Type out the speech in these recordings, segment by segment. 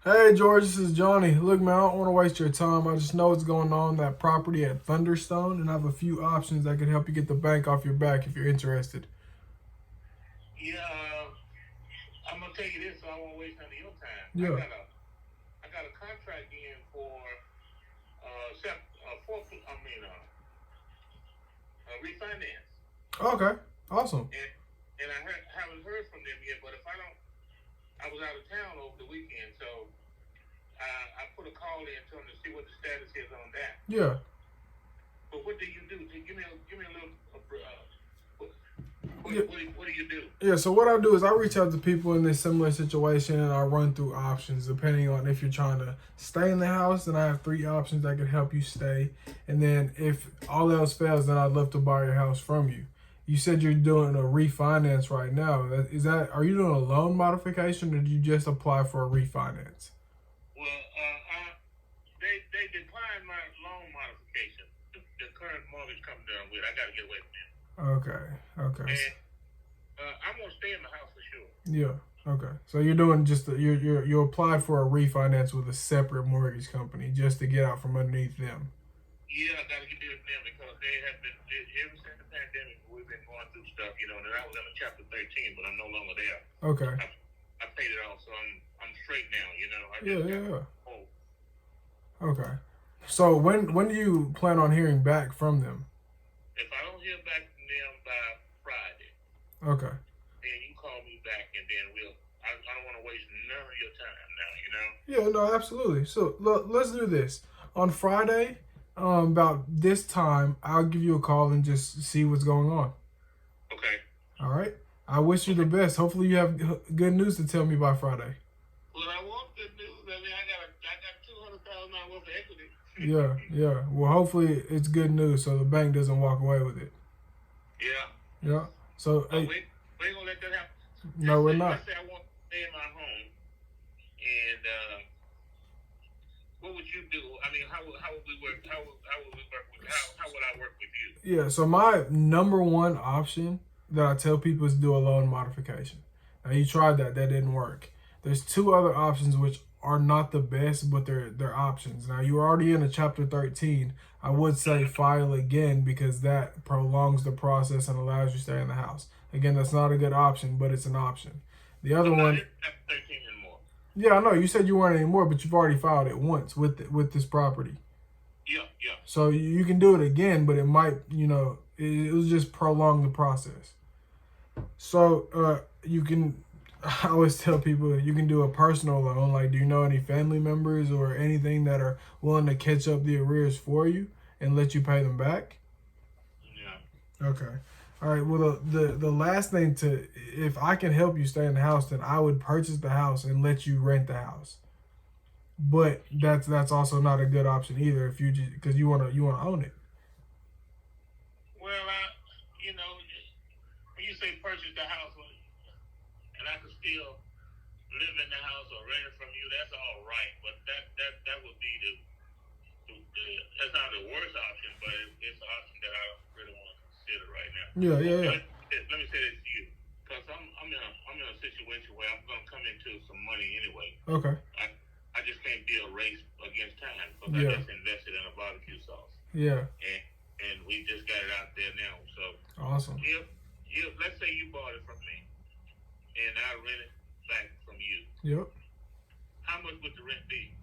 Hey George, this is Johnny. Look, man, I don't want to waste your time. I just know what's going on that property at Thunderstone, and I have a few options that can help you get the bank off your back if you're interested. Yeah, I'm gonna tell you this, so I won't waste none of your time. I Yeah. got a I got a contract in for I mean refinance, Okay. Awesome. and haven't heard from them yet. But if I don't, I was out of town over the weekend, so I put a call in to them to see what the status is on that. Yeah. But what do you do? Give me a little. What, Yeah. what do you do? Yeah. So what I do is I reach out to people in this similar situation, and I run through options depending on if you're trying to stay in the house. Then I have three options that can help you stay, and then if all else fails, then I'd love to buy your house from you. You said you're doing a refinance right now. Are you doing a loan modification, or did you just apply for a refinance? Well, they declined my loan modification. The current mortgage comes down with. I got to get away from them. Okay. Okay. And I'm gonna stay in the house for sure. Yeah. Okay. So you're doing just you applied for a refinance with a separate mortgage company just to get out from underneath them. Yeah, I got to get rid of them because they have been ever since the pandemic. We've been going through stuff, and I was in a chapter 13, but I'm no longer there. Okay. I paid it off, so I'm straight now. I Yeah. just got Yeah. home. Okay. So when do you plan on hearing back from them? If I don't hear back from them by Friday, Okay. then you call me back, and then I don't want to waste none of your time now. Yeah. No. Absolutely. So let's do this on Friday. About this time, I'll give you a call and just see what's going on. Okay. All right. I wish you the best. Hopefully, you have good news to tell me by Friday. Well, I want good news. I mean, I got $200,000 worth of equity. Yeah, yeah. Well, hopefully it's good news so the bank doesn't walk away with it. Yeah. Yeah. So, But hey, we ain't gonna let that happen. no, we're Let's not. say I want to stay in my home, and what would you do? I mean, how would we work? How would we work with? How would I work with you? Yeah. So my number one option that I tell people is do a loan modification. Now you tried that, that didn't work. There's two other options which are not the best, but they're options. Now you're already in a chapter 13. I would say file again because that prolongs the process and allows you to stay in the house. Again, that's not a good option, but it's an option. The other I'm not one, in chapter 13 anymore. yeah, I know you said you weren't anymore, but you've already filed it once with this property. Yeah, yeah. So you can do it again, but it might, it will just prolong the process. So you can, I always tell people you can do a personal loan. Like, do you know any family members or anything that are willing to catch up the arrears for you and let you pay them back? Yeah. Okay. All right. Well, the last thing if I can help you stay in the house, then I would purchase the house and let you rent the house. But that's also not a good option either if you just because you wanna own it. Well, when you say purchase the house, and I could still live in the house or rent it from you, that's all right. But that would be that's not the worst option, but it's an option that I don't really want to consider right now. Yeah, yeah, yeah. Let me say this to you, because I'm in a situation where I'm gonna come into some money anyway. Okay. I just can't be a race against time because I Yeah. just invested in a barbecue sauce, Yeah. and we just got it out there now. So Awesome. if let's say you bought it from me and I rent it back from you, Yep. how much would the rent be?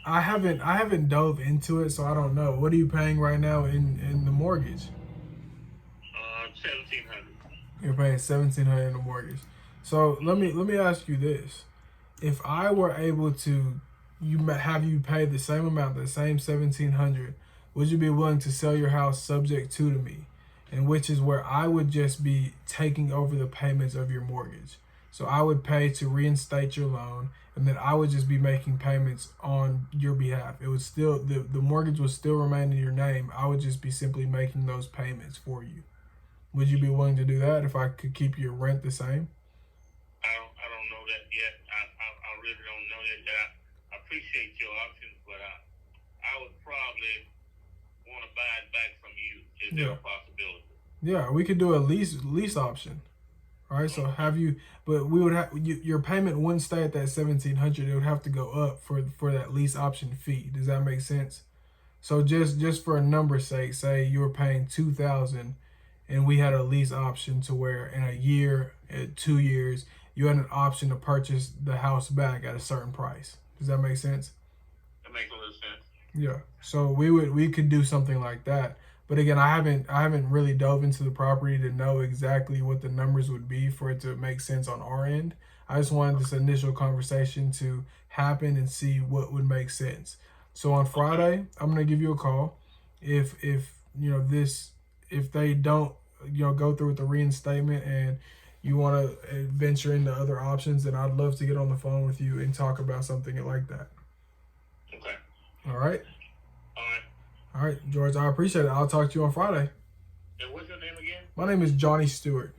I haven't dove into it, so I don't know. What are you paying right now in the mortgage? 1,700. You're paying 1,700 in the mortgage. So let me ask you this: if I were able to, have you pay the same amount, the same 1,700, would you be willing to sell your house subject to me? And which is where I would just be taking over the payments of your mortgage. So I would pay to reinstate your loan, and then I would just be making payments on your behalf. It would still the mortgage would still remain in your name. I would just be simply making those payments for you. Would you be willing to do that if I could keep your rent the same? I don't know that yet. I really don't know that yet. I appreciate your options, but I would probably want to buy it back from you. Is there Yeah. a possibility? Yeah, we could do a lease option. All right. So have you? But we would have your payment wouldn't stay at that 1,700. It would have to go up for that lease option fee. Does that make sense? So just for a number's sake, say you were paying 2,000, and we had a lease option to where in a year, 2 years, you had an option to purchase the house back at a certain price. Does that make sense? That makes a little sense. Yeah. So we could do something like that. But again, I haven't really dove into the property to know exactly what the numbers would be for it to make sense on our end. I just wanted this initial conversation to happen and see what would make sense. So on Friday, I'm gonna give you a call. If if they don't go through with the reinstatement and you want to venture into other options, then I'd love to get on the phone with you and talk about something like that. Okay. All right. All right. All right, George, I appreciate it. I'll talk to you on Friday. And what's your name again? My name is Johnny Stewart.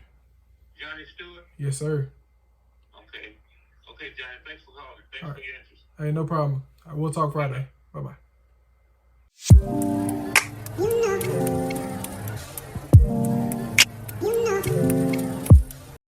Johnny Stewart? Yes, sir. Okay. Okay, Johnny, thanks for calling. Thanks All right. for your interest. Hey, no problem. We'll talk Friday. Bye-bye.